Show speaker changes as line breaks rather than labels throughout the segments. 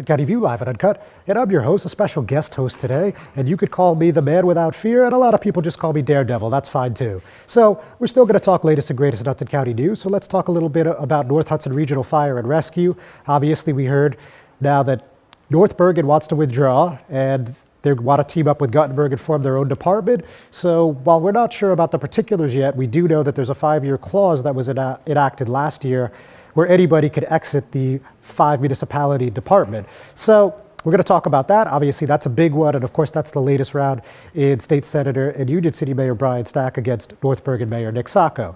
County View live and uncut, and I'm your host, a special guest host today, and you could call me the man without fear, and a lot of people just call me Daredevil. That's fine too. So we're still going to talk latest and greatest in Hudson County news. So let's talk a little bit about North Hudson Regional Fire and Rescue. Obviously, we heard now that North Bergen wants to withdraw, and they want to team up with Guttenberg and form their own department. So while we're not sure about the particulars yet, we do know that there's a 5-year clause that was enacted last year where anybody could exit the 5-municipality department. So we're going to talk about that. Obviously, that's a big one. And of course, that's the latest round in State Senator and Union City Mayor Brian Stack against North Bergen Mayor Nick Sacco.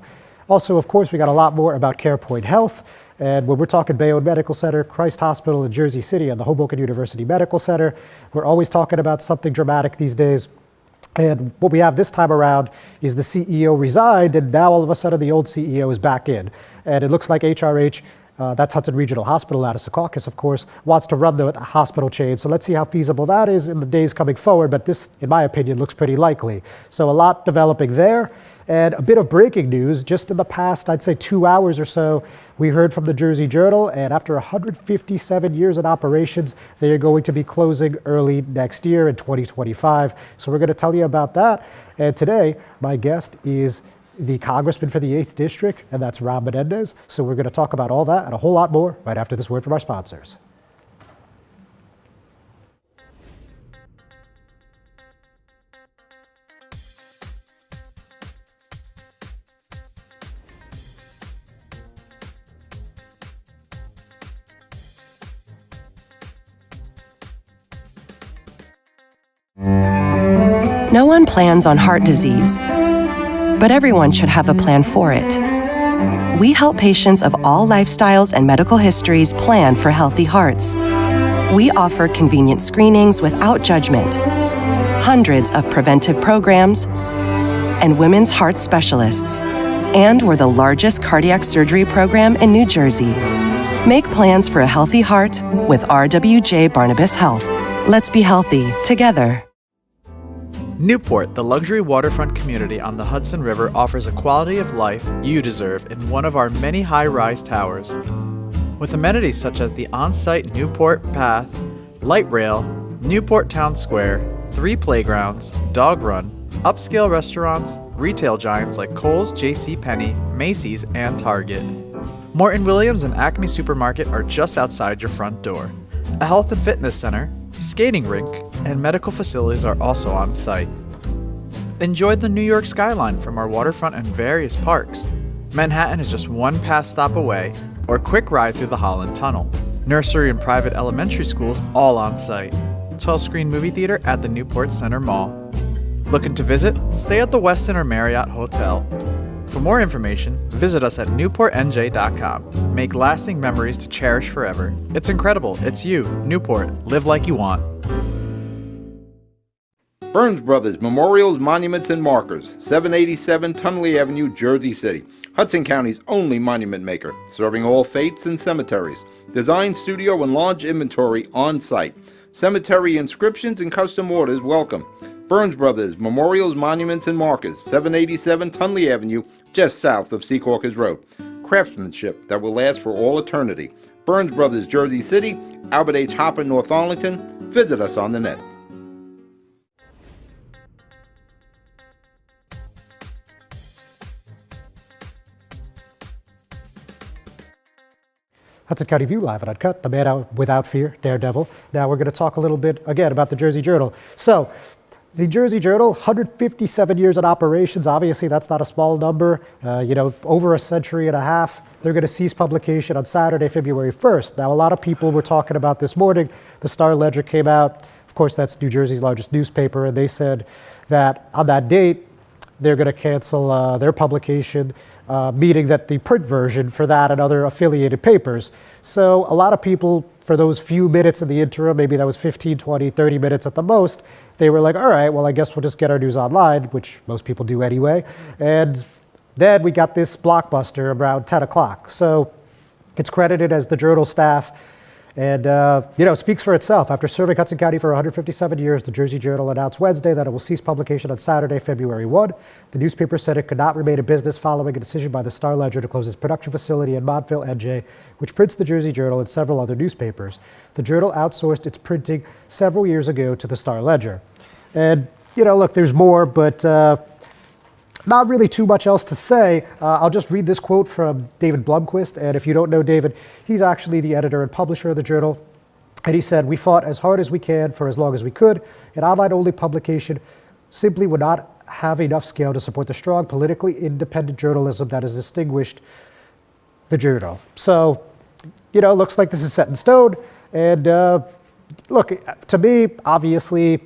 Also, of course, we got a lot more about CarePoint Health. And when we're talking Bayonne Medical Center, Christ Hospital in Jersey City, and the Hoboken University Medical Center, we're always talking about something dramatic these days. And what we have this time around is the CEO resigned, and now all of a sudden the old CEO is back in. And it looks like HRH, that's Hudson Regional Hospital out of Secaucus, of course, wants to run the hospital chain. So let's see how feasible that is in the days coming forward. But this, in my opinion, looks pretty likely. So a lot developing there. And a bit of breaking news, just in the past, I'd say 2 hours or so, we heard from the Jersey Journal, and after 157 years in operations, they are going to be closing early next year in 2025. So we're going to tell you about that. And today, my guest is the Congressman for the 8th District, and that's Rob Menendez. So we're going to talk about all that and a whole lot more right after this word from our sponsors.
No one plans on heart disease, but everyone should have a plan for it. We help patients of all lifestyles and medical histories plan for healthy hearts. We offer convenient screenings without judgment, hundreds of preventive programs, and women's heart specialists. And we're the largest cardiac surgery program in New Jersey. Make plans for a healthy heart with RWJ Barnabas Health. Let's be healthy together.
Newport, the luxury waterfront community on the Hudson River, offers a quality of life you deserve in one of our many high-rise towers. With amenities such as the on-site Newport Path, light rail, Newport Town Square, 3 playgrounds, dog run, upscale restaurants, retail giants like Kohl's, JCPenney, Macy's, and Target. Morton Williams and Acme Supermarket are just outside your front door. A health and fitness center, skating rink, and medical facilities are also on site. Enjoy the New York skyline from our waterfront and various parks. Manhattan is just one pass stop away, or quick ride through the Holland Tunnel. Nursery and private elementary schools all on site. 12-screen movie theater at the Newport Center Mall. Looking to visit? Stay at the Westin or Marriott Hotel. For more information, visit us at newportnj.com. Make lasting memories to cherish forever. It's incredible. It's you, Newport. Live like you want.
Burns Brothers Memorials, Monuments, and Markers, 787 Tunley Avenue, Jersey City. Hudson County's only monument maker, serving all faiths and cemeteries. Design, studio, and large inventory on site. Cemetery inscriptions and custom orders welcome. Burns Brothers Memorials, Monuments, and Markers, 787 Tunley Avenue, just south of Secaucus Road. Craftsmanship that will last for all eternity. Burns Brothers, Jersey City, Albert H. Hopper, North Arlington. Visit us on the net.
Hudson County View live and uncut, the man out without fear, Daredevil. Now we're going to talk a little bit again about the Jersey Journal. So the Jersey Journal, 157 years in operations. Obviously, that's not a small number. Over a century and a half. They're going to cease publication on Saturday, February 1st. Now, a lot of people were talking about this morning. The Star-Ledger came out. Of course, that's New Jersey's largest newspaper. And they said that on that date, they're going to cancel their publication, meaning that the print version for that and other affiliated papers. So a lot of people, for those few minutes in the interim, maybe that was 15, 20, 30 minutes at the most, they were like, all right, well, I guess we'll just get our news online, which most people do anyway. And then we got this blockbuster around 10 o'clock. So it's credited as the Journal staff And, speaks for itself. After serving Hudson County for 157 years, the Jersey Journal announced Wednesday that it will cease publication on Saturday, February 1. The newspaper said it could not remain in business following a decision by the Star-Ledger to close its production facility in Montville, NJ, which prints the Jersey Journal and several other newspapers. The Journal outsourced its printing several years ago to the Star-Ledger. And, look, there's more, but not really too much else to say. I'll just read this quote from David Blomquist. And if you don't know David, he's actually the editor and publisher of the Journal. And he said, "We fought as hard as we can for as long as we could. An online-only publication simply would not have enough scale to support the strong, politically independent journalism that has distinguished the Journal." So, looks like this is set in stone. And look, to me, obviously,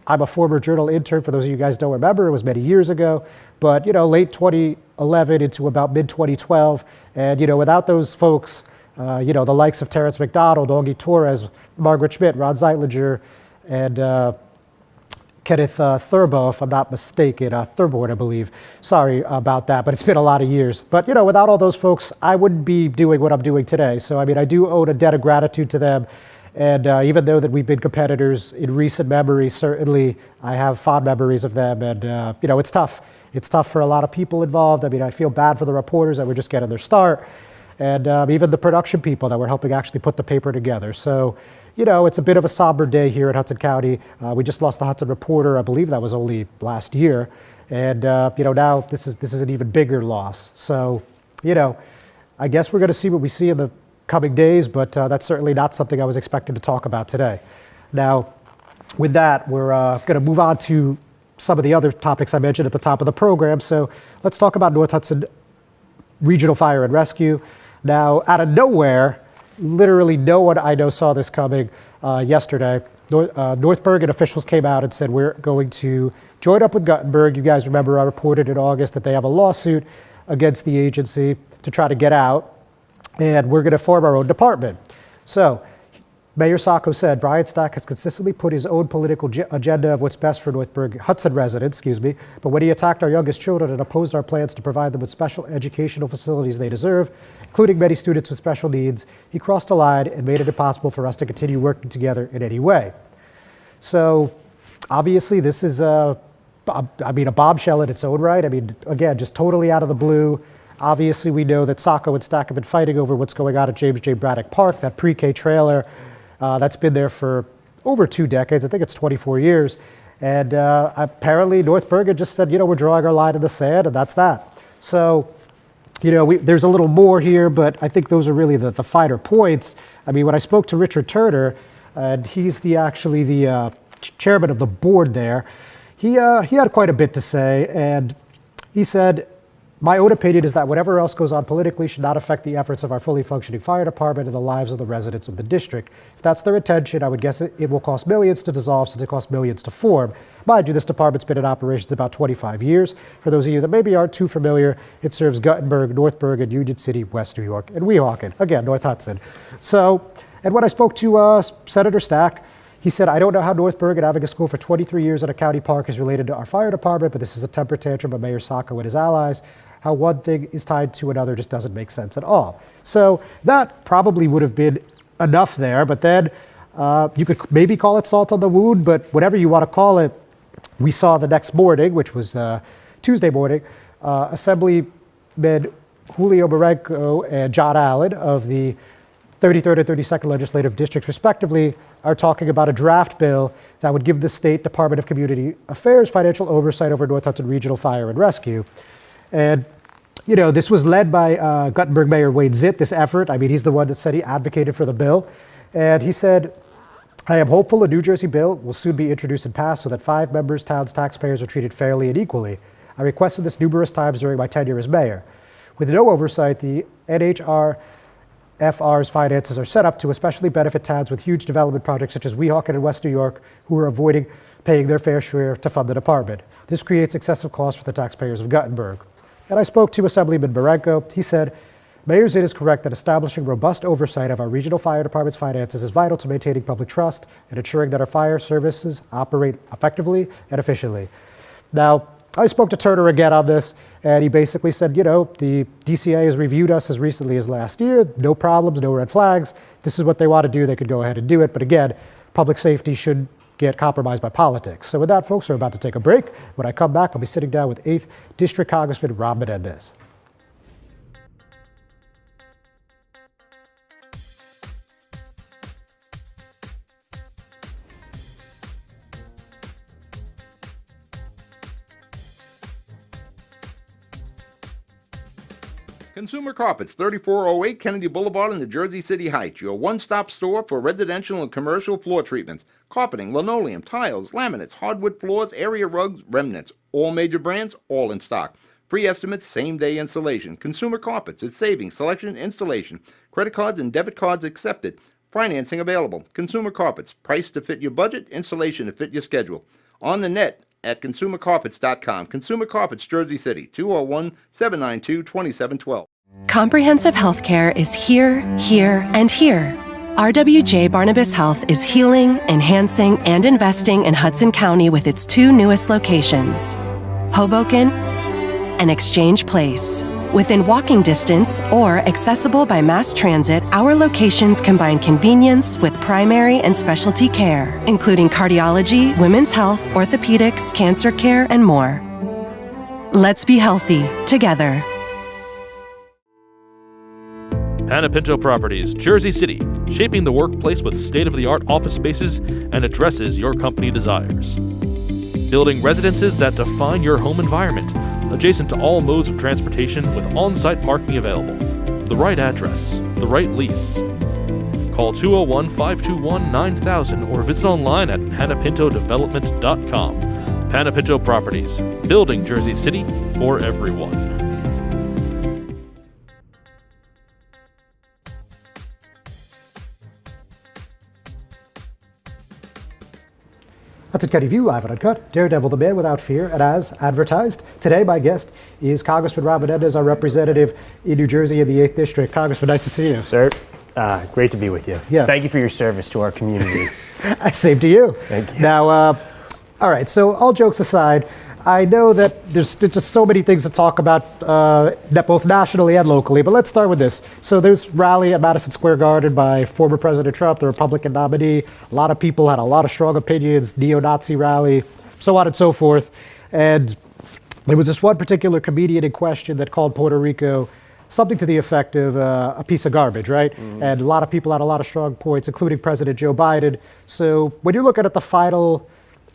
I'm a former Journal intern. For those of you guys don't remember, it was many years ago. But, late 2011 into about mid-2012. And, without those folks, the likes of Terrence McDonald, Augie Torres, Margaret Schmidt, Ron Zeitlinger, and Kenneth Thurbo, if I'm not mistaken, Thurborn, I believe. Sorry about that, but it's been a lot of years. But, without all those folks, I wouldn't be doing what I'm doing today. So, I do owe a debt of gratitude to them. And even though that we've been competitors in recent memory, certainly I have fond memories of them. And, it's tough. It's tough for a lot of people involved. I feel bad for the reporters that were just getting their start. And even the production people that were helping actually put the paper together. So, it's a bit of a somber day here in Hudson County. We just lost the Hudson Reporter. I believe that was only last year. And, now this is an even bigger loss. So, I guess we're going to see what we see in the coming days, but that's certainly not something I was expecting to talk about today. Now, with that, we're going to move on to some of the other topics I mentioned at the top of the program. So let's talk about North Hudson Regional Fire and Rescue. Now, out of nowhere, literally no one I know saw this coming yesterday. North Bergen officials came out and said, we're going to join up with Guttenberg. You guys remember I reported in August that they have a lawsuit against the agency to try to get out, and we're going to form our own department. So Mayor Sacco said Brian Stack has consistently put his own political agenda of what's best for Hudson residents, but when he attacked our youngest children and opposed our plans to provide them with special educational facilities they deserve, including many students with special needs, he crossed a line and made it impossible for us to continue working together in any way. So obviously this is a bombshell in its own right. Again, just totally out of the blue. Obviously, we know that Sacco and Stack have been fighting over what's going on at James J. Braddock Park, that pre-K trailer that's been there for over 2 decades. I think it's 24 years. And apparently, North Bergen just said, we're drawing our line in the sand, and that's that. So, there's a little more here, but I think those are really the finer points. When I spoke to Richard Turner, and he's actually the chairman of the board there, he had quite a bit to say, and he said, my own opinion is that whatever else goes on politically should not affect the efforts of our fully functioning fire department and the lives of the residents of the district. If that's their intention, I would guess it will cost millions to dissolve since it costs millions to form. Mind you, this department's been in operations about 25 years. For those of you that maybe aren't too familiar, it serves Guttenberg, North Bergen, Union City, West New York, and Weehawken, again, North Hudson. So, and when I spoke to Senator Stack, he said, I don't know how North Bergen having a school for 23 years at a county park is related to our fire department, but this is a temper tantrum of Mayor Sacco and his allies. How one thing is tied to another just doesn't make sense at all. So that probably would have been enough there, but then you could maybe call it salt on the wound, but whatever you want to call it, we saw the next morning, which was Tuesday morning, Assemblyman Julio Marenco and John Allen of the 33rd and 32nd legislative districts, respectively, are talking about a draft bill that would give the State Department of Community Affairs financial oversight over North Hudson Regional Fire and Rescue. And, this was led by Guttenberg Mayor Wayne Zitt, this effort. He's the one that said he advocated for the bill. And he said, I am hopeful a New Jersey bill will soon be introduced and passed so that 5 members' towns' taxpayers are treated fairly and equally. I requested this numerous times during my tenure as mayor. With no oversight, the NHRFR's finances are set up to especially benefit towns with huge development projects such as Weehawken and West New York, who are avoiding paying their fair share to fund the department. This creates excessive costs for the taxpayers of Guttenberg. And I spoke to Assemblyman Marenco. He said, Mayor Zitt is correct that establishing robust oversight of our regional fire department's finances is vital to maintaining public trust and ensuring that our fire services operate effectively and efficiently. Now, I spoke to Turner again on this, and he basically said, you know, the DCA has reviewed us as recently as last year. No problems, no red flags. This is what they want to do. They could go ahead and do it. But again, public safety should get compromised by politics. So with that, folks, we're about to take a break. When I come back, I'll be sitting down with 8th District Congressman Rob Menendez.
Consumer Carpets, 3408 Kennedy Boulevard in the Jersey City Heights, your one-stop store for residential and commercial floor treatments, carpeting, linoleum, tiles, laminates, hardwood floors, area rugs, remnants, all major brands, all in stock. Free estimates, same-day installation. Consumer Carpets, it's savings, selection, installation. Credit cards and debit cards accepted. Financing available. Consumer Carpets, price to fit your budget, installation to fit your schedule. On the net at consumercarpets.com. Consumer Carpets, Jersey City, 201-792-2712.
Comprehensive healthcare is here, here, and here. RWJ Barnabas Health is healing, enhancing, and investing in Hudson County with its 2 newest locations, Hoboken and Exchange Place. Within walking distance or accessible by mass transit, our locations combine convenience with primary and specialty care, including cardiology, women's health, orthopedics, cancer care, and more. Let's be healthy together.
Panapinto Properties, Jersey City, shaping the workplace with state-of-the-art office spaces and addresses your company desires. Building residences that define your home environment, adjacent to all modes of transportation with on-site parking available. The right address, the right lease. Call 201-521-9000 or visit online at panapintodevelopment.com. Panapinto Properties, building Jersey City for everyone.
Hudson County View, live and uncut. Daredevil, the man without fear, and as advertised, today my guest is Congressman Rob Menendez, our representative in New Jersey in the 8th District. Congressman, nice to see you.
Sir, great to be with you.
Yes.
Thank you for your service to our communities.
Same to you.
Thank you.
Now, all right, so all jokes aside, I know that there's just so many things to talk about, both nationally and locally, but let's start with this. So there's rally at Madison Square Garden by former President Trump, the Republican nominee. A lot of people had a lot of strong opinions, neo-Nazi rally, so on and so forth. And there was this one particular comedian in question that called Puerto Rico something to the effect of a piece of garbage, right? Mm-hmm. And a lot of people had a lot of strong points, including President Joe Biden. So when you're looking at the final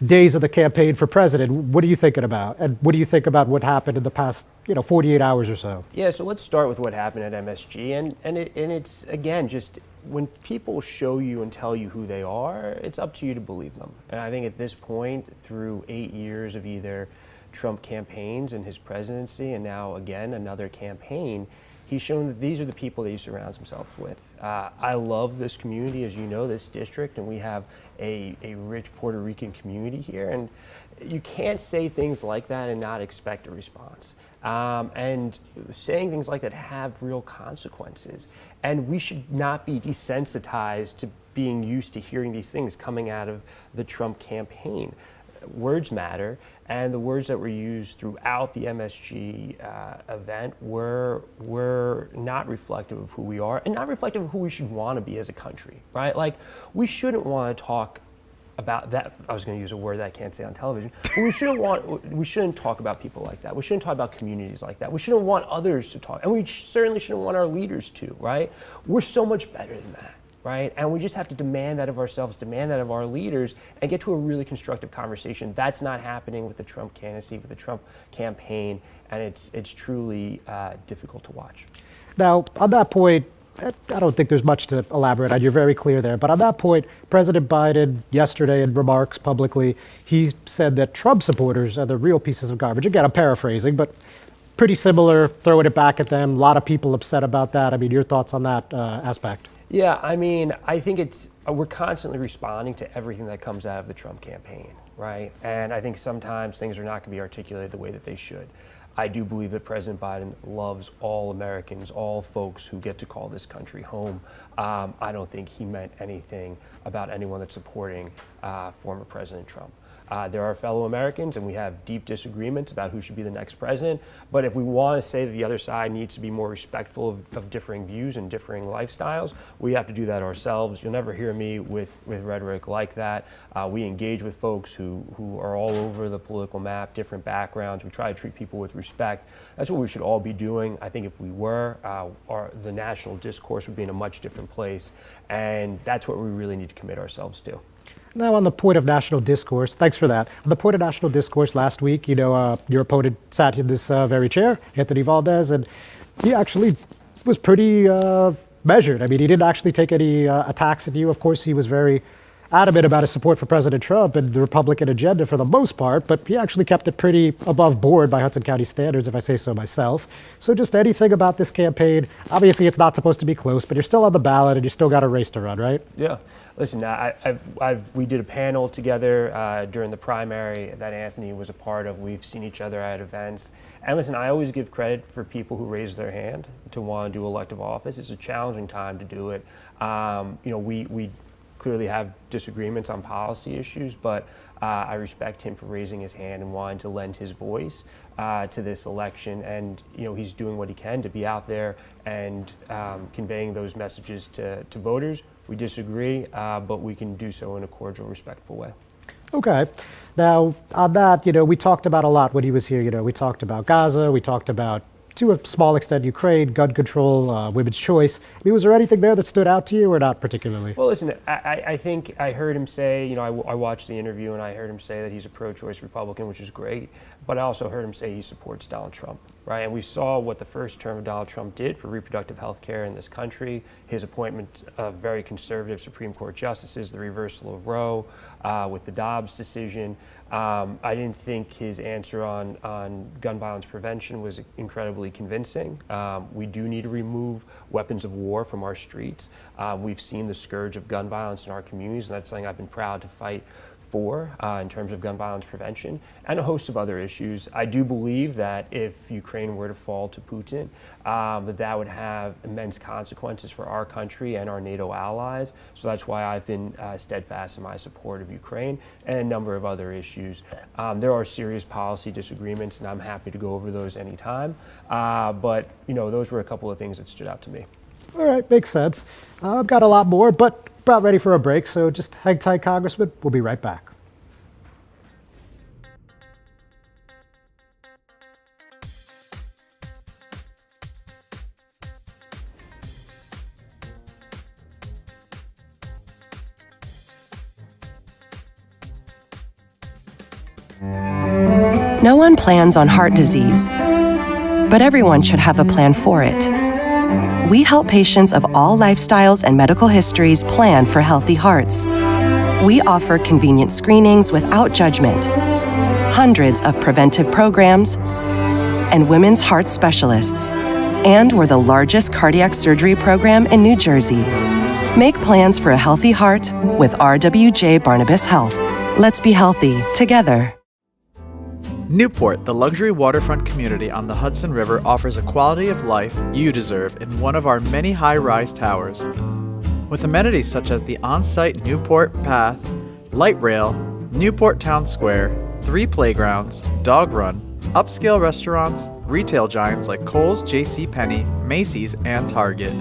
days of the campaign for president, what are you thinking about? And what do you think about what happened in the past, 48 hours or so?
Yeah, so let's start with what happened at MSG. And it's, again, just when people show you and tell you who they are, it's up to you to believe them. And I think at this point, through 8 years of either Trump campaigns and his presidency, and now again another campaign, he's shown that these are the people that he surrounds himself with. I love this community, as you know, this district, and we have a rich Puerto Rican community here, and you can't say things like that and not expect a response. And saying things like that have real consequences, and we should not be desensitized to being used to hearing these things coming out of the Trump campaign. Words matter, and the words that were used throughout the MSG event were not reflective of who we are and not reflective of who we should want to be as a country, right? Like, we shouldn't want to talk about that. I was going to use a word that I can't say on television, but we shouldn't talk about people like that. We shouldn't talk about communities like that. We shouldn't want others to talk, and we certainly shouldn't want our leaders to, right? We're so much better than that. Right? And we just have to demand that of ourselves, demand that of our leaders, and get to a really constructive conversation. That's not happening with the Trump candidacy, with the Trump campaign, and it's truly difficult to watch.
Now, on that point, I don't think there's much to elaborate on. You're very clear there. But on that point, President Biden, yesterday in remarks publicly, he said that Trump supporters are the real pieces of garbage. Again, I'm paraphrasing, but pretty similar, throwing it back at them. A lot of people upset about that. I mean, your thoughts on that aspect?
Yeah, I mean, I think we're constantly responding to everything that comes out of the Trump campaign, right? And I think sometimes things are not going to be articulated the way that they should. I do believe that President Biden loves all Americans, all folks who get to call this country home. I don't think he meant anything about anyone that's supporting former President Trump. They're our fellow Americans, and we have deep disagreements about who should be the next president. But if we want to say that the other side needs to be more respectful of differing views and differing lifestyles, we have to do that ourselves. You'll never hear me with rhetoric like that. We engage with folks who are all over the political map, different backgrounds. We try to treat people with respect. That's what we should all be doing. I think if we were, the national discourse would be in a much different place. And that's what we really need to commit ourselves to.
Now, on the point of national discourse, thanks for that. On the point of national discourse, last week, your opponent sat in this very chair, Anthony Valdez, and he actually was pretty measured. I mean, he didn't actually take any attacks at you. Of course, he was very adamant about his support for President Trump and the Republican agenda for the most part, but he actually kept it pretty above board by Hudson County standards, if I say so myself. So just anything about this campaign, obviously it's not supposed to be close, but you're still on the ballot and you still got a race to run, right?
Yeah. Listen, we did a panel together during the primary that Anthony was a part of. We've seen each other at events. And listen, I always give credit for people who raise their hand to want to do elective office. It's a challenging time to do it. We clearly have disagreements on policy issues, but I respect him for raising his hand and wanting to lend his voice to this election. And he's doing what he can to be out there and conveying those messages to voters. We disagree, but we can do so in a cordial, respectful way.
Okay. Now, on that, we talked about a lot when he was here. We talked about Gaza, we talked about, to a small extent, Ukraine, gun control, women's choice. I mean, was there anything there that stood out to you or not particularly?
Well, listen, I think I heard him say, I watched the interview and I heard him say that he's a pro-choice Republican, which is great, but I also heard him say he supports Donald Trump, right? And we saw what the first term of Donald Trump did for reproductive health care in this country, his appointment of very conservative Supreme Court justices, the reversal of Roe with the Dobbs decision. I didn't think his answer on gun violence prevention was incredibly convincing. We do need to remove weapons of war from our streets. We've seen the scourge of gun violence in our communities, and that's something I've been proud to fight for in terms of gun violence prevention and a host of other issues. I do believe that if Ukraine were to fall to Putin, that would have immense consequences for our country and our NATO allies. So that's why I've been steadfast in my support of Ukraine and a number of other issues. There are serious policy disagreements, and I'm happy to go over those anytime. But those were a couple of things that stood out to me.
All right, makes sense. I've got a lot more, but about ready for a break, so just hang tight, Congressman. We'll be right back.
No one plans on heart disease, but everyone should have a plan for it. We help patients of all lifestyles and medical histories plan for healthy hearts. We offer convenient screenings without judgment, hundreds of preventive programs, and women's heart specialists. And we're the largest cardiac surgery program in New Jersey. Make plans for a healthy heart with RWJ Barnabas Health. Let's be healthy together.
Newport, the luxury waterfront community on the Hudson River, offers a quality of life you deserve in one of our many high-rise towers. With amenities such as the on-site Newport Path, light rail, Newport Town Square, 3 playgrounds, dog run, upscale restaurants, retail giants like Kohl's, JCPenney, Macy's, and Target.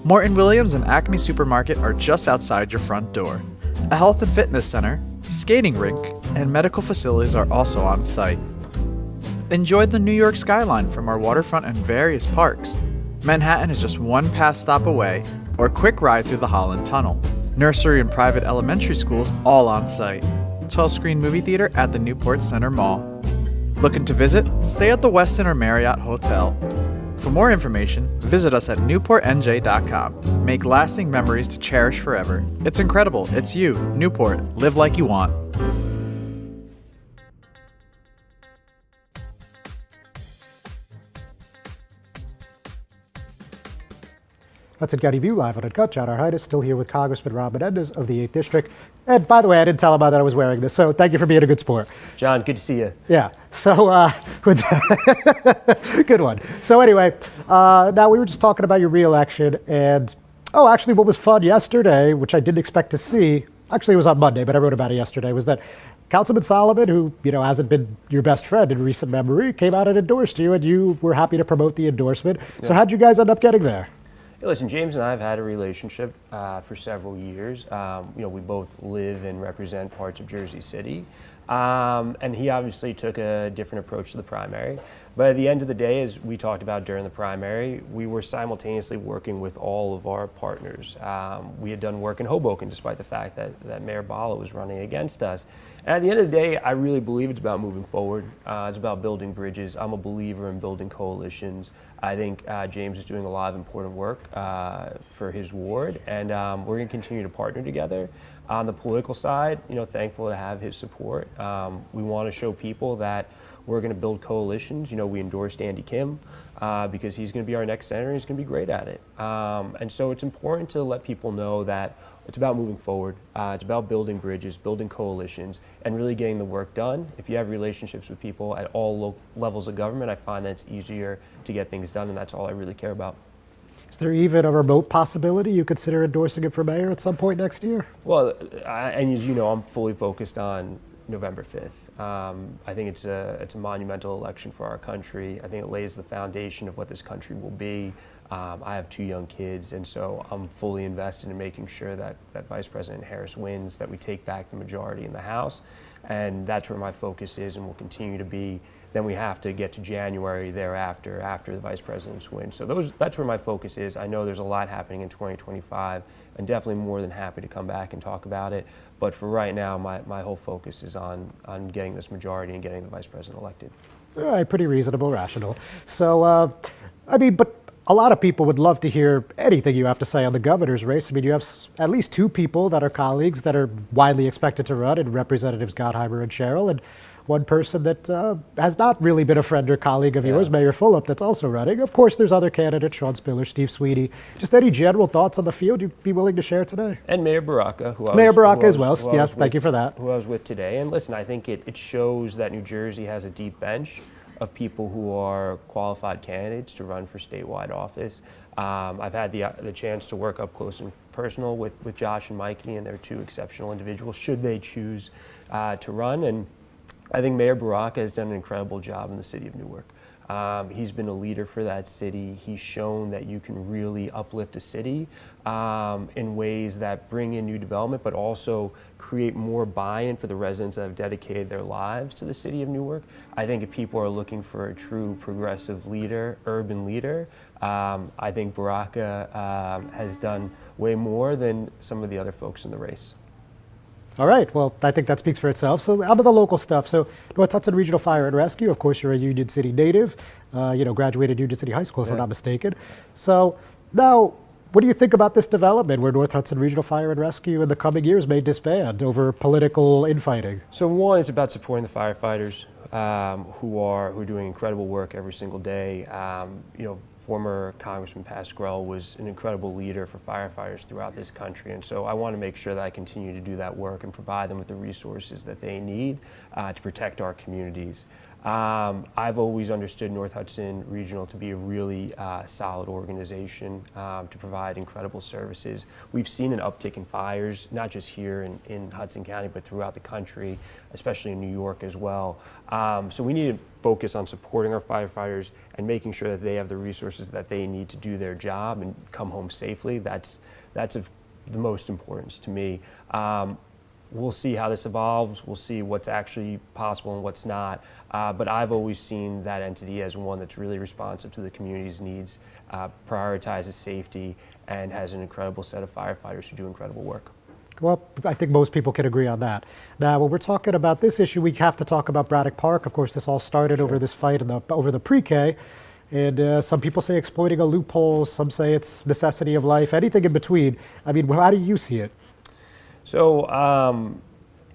Morton Williams and Acme Supermarket are just outside your front door. A health and fitness center, skating rink, and medical facilities are also on site. Enjoy the New York skyline from our waterfront and various parks. Manhattan is just one pass stop away, or a quick ride through the Holland Tunnel. Nursery and private elementary schools all on site. 12-screen movie theater at the Newport Center Mall. Looking to visit? Stay at the Westin or Marriott Hotel. For more information, visit us at newportnj.com. Make lasting memories to cherish forever. It's incredible. It's you, Newport. Live like you want.
Hudson County View live on Uncut. John R. Heinis still here with Congressman Rob Menendez of the 8th District. And by the way, I didn't tell him that I was wearing this, so thank you for being a good sport.
John, good to see you.
Yeah. So, with that, good one. So anyway, now we were just talking about your re-election, and actually, what was fun yesterday, which I didn't expect to see, actually it was on Monday, but I wrote about it yesterday, was that Councilman Solomon, who hasn't been your best friend in recent memory, came out and endorsed you, and you were happy to promote the endorsement. So how'd you guys end up getting there?
Hey, listen, James and I have had a relationship for several years. We both live and represent parts of Jersey City. And he obviously took a different approach to the primary. But at the end of the day, as we talked about during the primary, we were simultaneously working with all of our partners. We had done work in Hoboken, despite the fact that Mayor Bala was running against us. And at the end of the day, I really believe it's about moving forward. It's about building bridges. I'm a believer in building coalitions. I think James is doing a lot of important work for his ward, and we're going to continue to partner together. On the political side, thankful to have his support. We want to show people that we're going to build coalitions. We endorsed Andy Kim because he's going to be our next senator and he's going to be great at it. And so it's important to let people know that it's about moving forward. It's about building bridges, building coalitions, and really getting the work done. If you have relationships with people at all levels of government, I find that it's easier to get things done, and that's all I really care about.
Is there even a remote possibility you consider endorsing him for mayor at some point next year?
Well, and as you know, I'm fully focused on November 5th. I think it's a monumental election for our country. I think it lays the foundation of what this country will be. I have 2 young kids, and so I'm fully invested in making sure that Vice President Harris wins, that we take back the majority in the House, and that's where my focus is and will continue to be. Then we have to get to January thereafter, after the Vice President's win. So that's where my focus is. I know there's a lot happening in 2025, and definitely more than happy to come back and talk about it. But for right now, my whole focus is on getting this majority and getting the Vice President elected.
All right, pretty reasonable, rational. So, but a lot of people would love to hear anything you have to say on the governor's race. I mean, you have at least 2 people that are colleagues that are widely expected to run, and Representatives Gottheimer and Sherrill, and one person that has not really been a friend or colleague of yours, Mayor Fulop, that's also running. Of course, there's other candidates, Sean Spiller, Steve Sweeney. Just any general thoughts on the field you'd be willing to share today?
And Mayor Baraka,
as well. Yes, thank you for that.
Who I was with today. And listen, I think it shows that New Jersey has a deep bench of people who are qualified candidates to run for statewide office. I've had the chance to work up close and personal with Josh and Mikey, and they're 2 exceptional individuals should they choose to run. And I think Mayor Baraka has done an incredible job in the city of Newark. He's been a leader for that city. He's shown that you can really uplift a city in ways that bring in new development, but also create more buy-in for the residents that have dedicated their lives to the city of Newark. I think if people are looking for a true progressive leader, urban leader, I think Baraka has done way more than some of the other folks in the race.
All right, well, I think that speaks for itself. So out of the local stuff, so North Hudson Regional Fire and Rescue, of course, you're a Union City native, graduated Union City High School, if I'm not mistaken. So now, what do you think about this development where North Hudson Regional Fire and Rescue in the coming years may disband over political infighting?
So one, it's about supporting the firefighters who are doing incredible work every single day. Former Congressman Pasquale was an incredible leader for firefighters throughout this country, and so I want to make sure that I continue to do that work and provide them with the resources that they need to protect our communities. I've always understood North Hudson Regional to be a really solid organization to provide incredible services. We've seen an uptick in fires, not just here in Hudson County, but throughout the country, especially in New York as well. So we need to focus on supporting our firefighters and making sure that they have the resources that they need to do their job and come home safely. That's of the most importance to me. We'll see how this evolves. We'll see what's actually possible and what's not. But I've always seen that entity as one that's really responsive to the community's needs, prioritizes safety, and has an incredible set of firefighters who do incredible work.
Well, I think most people can agree on that. Now, when we're talking about this issue, we have to talk about Braddock Park. Of course, this all started over this fight over the pre-K. And some people say exploiting a loophole. Some say it's necessity of life, anything in between. I mean, how do you see it?
So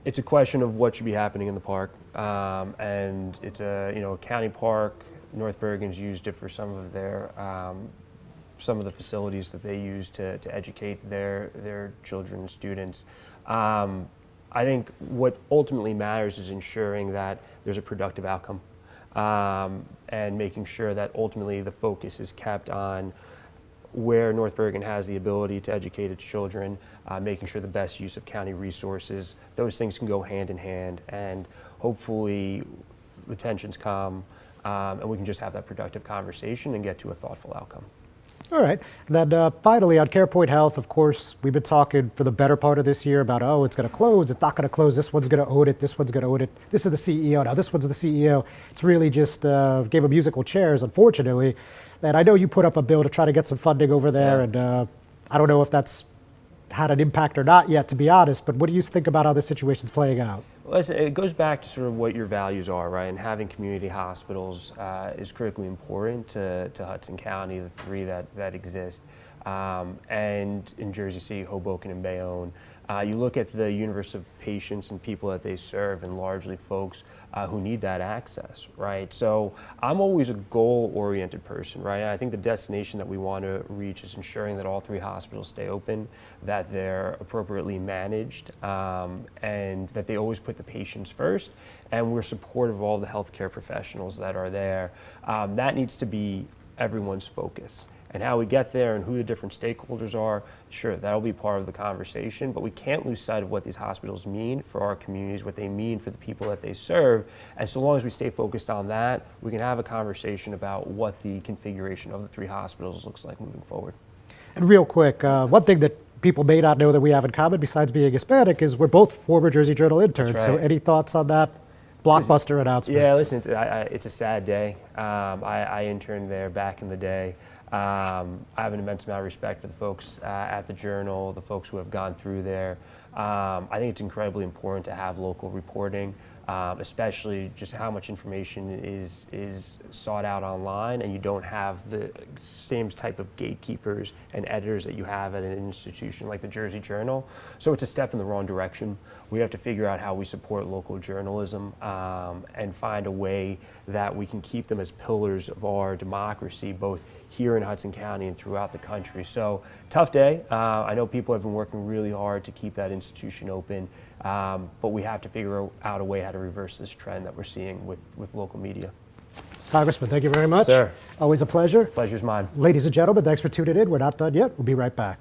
it's a question of what should be happening in the park, and it's a county park. North Bergen's used it for some of the facilities that they use to educate their children and students. I think what ultimately matters is ensuring that there's a productive outcome and making sure that ultimately the focus is kept on where North Bergen has the ability to educate its children, making sure the best use of county resources, those things can go hand in hand, and hopefully the tensions calm, and we can just have that productive conversation and get to a thoughtful outcome.
All right. And then finally, on CarePoint Health, of course, we've been talking for the better part of this year about, oh, it's going to close, it's not going to close, this one's going to own it, this one's going to own it, this is the CEO, now this one's the CEO. It's really just gave them musical chairs, unfortunately. And I know you put up a bill to try to get some funding over there, and I don't know if that's had an impact or not yet, to be honest, but what do you think about how this situation's playing out?
Well, it goes back to sort of what your values are, right? And having community hospitals is critically important to Hudson County, the three that exist, and in Jersey City, Hoboken, and Bayonne. You look at the universe of patients and people that they serve, and largely folks who need that access, right? So I'm always a goal-oriented person, right? And I think the destination that we want to reach is ensuring that all three hospitals stay open, that they're appropriately managed, and that they always put the patients first, and we're supportive of all the healthcare professionals that are there. That needs to be everyone's focus. And how we get there and who the different stakeholders are, sure, that'll be part of the conversation, but we can't lose sight of what these hospitals mean for our communities, what they mean for the people that they serve. And so long as we stay focused on that, we can have a conversation about what the configuration of the three hospitals looks like moving forward.
And real quick, one thing that people may not know that we have in common, besides being Hispanic, is we're both former Jersey Journal interns.
That's right.
So any thoughts on that blockbuster announcement?
Yeah, listen, it's a sad day. I interned there back in the day. I have an immense amount of respect for the folks at the Journal, the folks who have gone through there. I think it's incredibly important to have local reporting, especially just how much information is sought out online, and you don't have the same type of gatekeepers and editors that you have at an institution like the Jersey Journal. So it's a step in the wrong direction. We have to figure out how we support local journalism and find a way that we can keep them as pillars of our democracy, both here in Hudson County and throughout the country. So tough day. I know people have been working really hard to keep that institution open, but we have to figure out a way how to reverse this trend that we're seeing with local media.
Congressman, thank you very much.
Sir.
Always a pleasure.
Pleasure's mine.
Ladies and gentlemen, thanks for tuning in. We're not done yet. We'll be right back.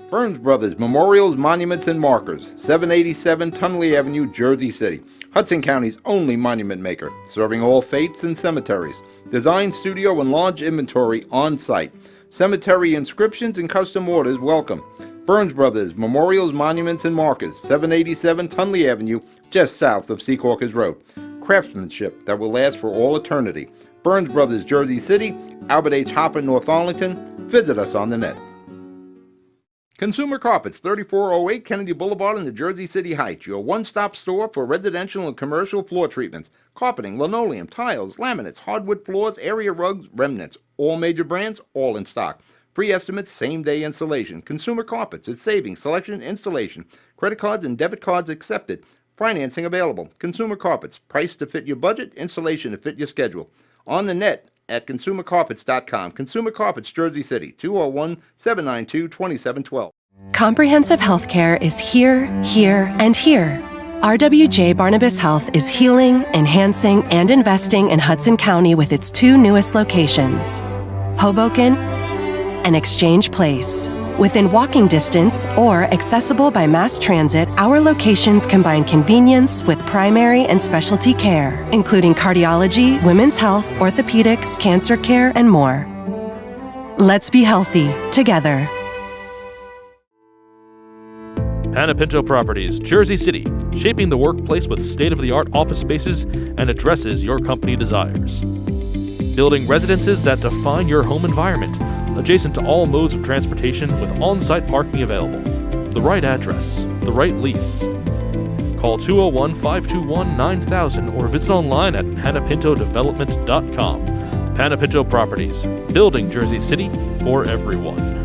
Burns Brothers Memorials, Monuments, and Markers, 787 Tunley Avenue, Jersey City. Hudson County's only monument maker, serving all faiths and cemeteries. Design, studio, and large inventory on site. Cemetery inscriptions and custom orders welcome. Burns Brothers Memorials, Monuments, and Markers, 787 Tunley Avenue, just south of Secaucus Road. Craftsmanship that will last for all eternity. Burns Brothers, Jersey City, Albert H. Hopper, North Arlington. Visit us on the net. Consumer Carpets, 3408 Kennedy Boulevard in the Jersey City Heights, your one-stop store for residential and commercial floor treatments, carpeting, linoleum, tiles, laminates, hardwood floors, area rugs, remnants, all major brands, all in stock. Free estimates, same-day installation. Consumer Carpets, it's savings, selection, installation. Credit cards and debit cards accepted. Financing available. Consumer Carpets, price to fit your budget, installation to fit your schedule. On the net at consumercarpets.com. Consumer Carpets, Jersey City, 201-792-2712.
Comprehensive healthcare is here, here, and here. RWJ Barnabas Health is healing, enhancing, and investing in Hudson County with its two newest locations, Hoboken and Exchange Place. Within walking distance or accessible by mass transit, our locations combine convenience with primary and specialty care, including cardiology, women's health, orthopedics, cancer care, and more. Let's be healthy together.
Panepinto Properties, Jersey City, shaping the workplace with state-of-the-art office spaces and addresses your company desires. Building residences that define your home environment, adjacent to all modes of transportation with on-site parking available. The right address, the right lease. Call 201-521-9000 or visit online at panepintodevelopment.com. Panepinto Properties, building Jersey City for everyone.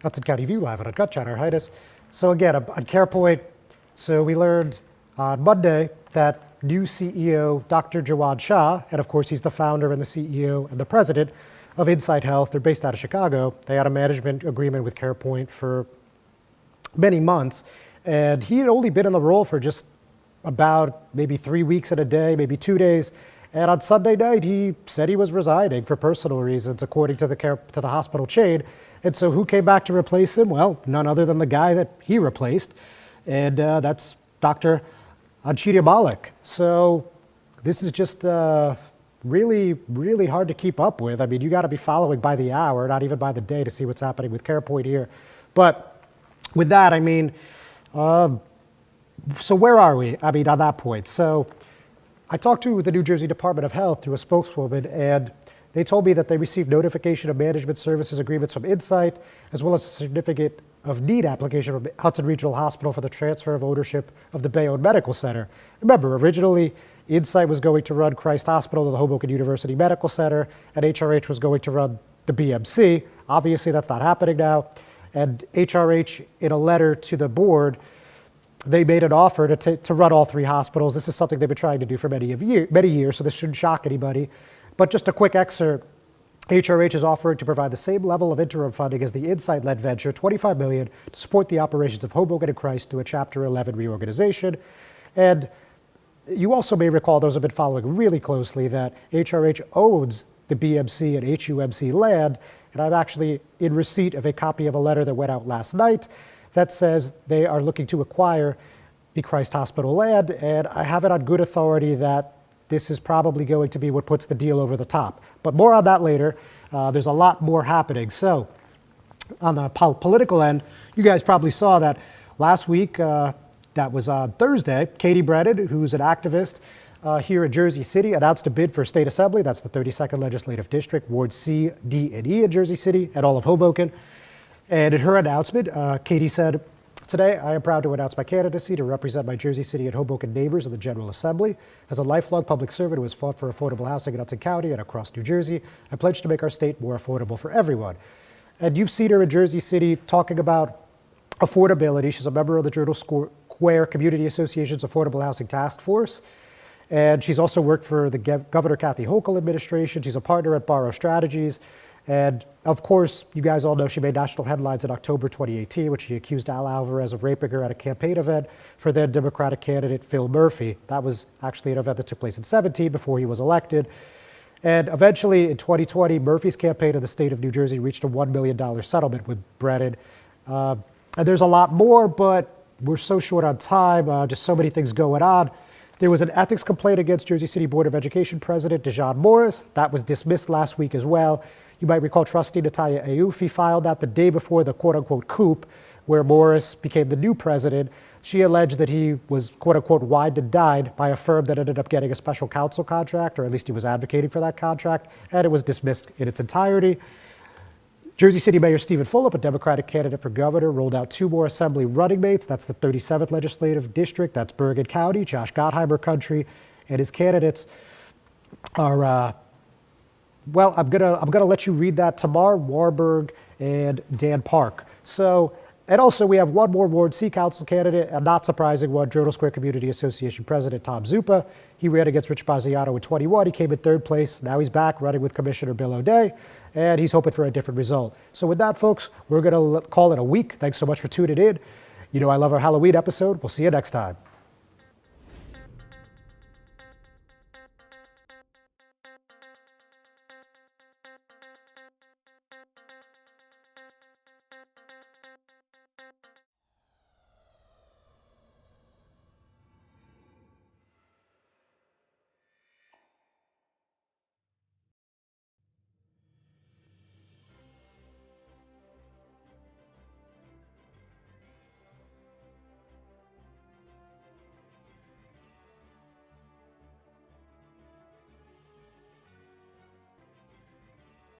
Hudson County View live on Gut Chatter. Heinis. So again, on CarePoint, So we learned on Monday that new CEO, Dr. Jawad Shah, and of course he's the founder and the CEO and the president of Insight Health. They're based out of Chicago. They had a management agreement with CarePoint for many months, and he had only been in the role for just about maybe 3 weeks and a day, maybe 2 days. And on Sunday night, he said he was resigning for personal reasons, according to the hospital chain. And so who came back to replace him? Well, none other than the guy that he replaced, and that's Dr. Anchita Malik. So this is just really, really hard to keep up with. I mean, you got to be following by the hour, not even by the day, to see what's happening with CarePoint here. But with that, I mean, so where are we? I mean, on that point. So I talked to the New Jersey Department of Health through a spokeswoman, and they told me that they received notification of management services agreements from Insight, as well as a certificate of need application from Hudson Regional Hospital for the transfer of ownership of the Bayonne Medical Center. Remember, originally, Insight was going to run Christ Hospital, the Hoboken University Medical Center, and HRH was going to run the BMC. Obviously, that's not happening now. And HRH, in a letter to the board, they made an offer to run all three hospitals. This is something they've been trying to do for many years, so this shouldn't shock anybody. But just a quick excerpt, HRH is offering to provide the same level of interim funding as the Insight-led venture, $25 million, to support the operations of Hoboken and Christ through a Chapter 11 reorganization. And you also may recall, those have been following really closely, that HRH owns the BMC and HUMC land, and I'm actually in receipt of a copy of a letter that went out last night that says they are looking to acquire the Christ Hospital land, and I have it on good authority that this is probably going to be what puts the deal over the top. But more on that later. There's a lot more happening. So on the political end, you guys probably saw that last week, that was on Thursday, Katie Brennan, who's an activist here in Jersey City, announced a bid for state assembly. That's the 32nd Legislative District, Ward C, D, and E in Jersey City, and all of Hoboken. And in her announcement, Katie said, "Today, I am proud to announce my candidacy to represent my Jersey City and Hoboken neighbors in the General Assembly. As a lifelong public servant who has fought for affordable housing in Hudson County and across New Jersey, I pledge to make our state more affordable for everyone." And you've seen her in Jersey City talking about affordability. She's a member of the Journal Square Community Association's Affordable Housing Task Force. And she's also worked for the Governor Kathy Hochul administration. She's a partner at Borrow Strategies. And of course, you guys all know she made national headlines in October 2018 when she accused Al Alvarez of raping her at a campaign event for then Democratic candidate Phil Murphy. That was actually an event that took place in 2017 before he was elected. And eventually in 2020, Murphy's campaign in the state of New Jersey reached a $1 million settlement with Brennan. And there's a lot more, but we're so short on time, just so many things going on. There was an ethics complaint against Jersey City Board of Education President Dejan Morris. That was dismissed last week as well. You might recall trustee Natalia Ayufi filed that the day before the quote-unquote coup, where Morris became the new president. She alleged that he was quote-unquote wined and dined by a firm that ended up getting a special counsel contract, or at least he was advocating for that contract, and it was dismissed in its entirety. Jersey City Mayor Stephen Fulop, a Democratic candidate for governor, rolled out 2 more assembly running mates. That's the 37th Legislative District. That's Bergen County, Josh Gottheimer Country, and his candidates are, well, I'm gonna let you read that. Tamar Warburg and Dan Park. So, and also we have one more Ward C Council candidate, a not surprising one, Journal Square Community Association President Tom Zupa. He ran against Rich Baziano in 21. He came in 3rd place. Now he's back running with Commissioner Bill O'Day, and he's hoping for a different result. So with that, folks, we're gonna call it a week. Thanks so much for tuning in. You know I love our Halloween episode. We'll see you next time.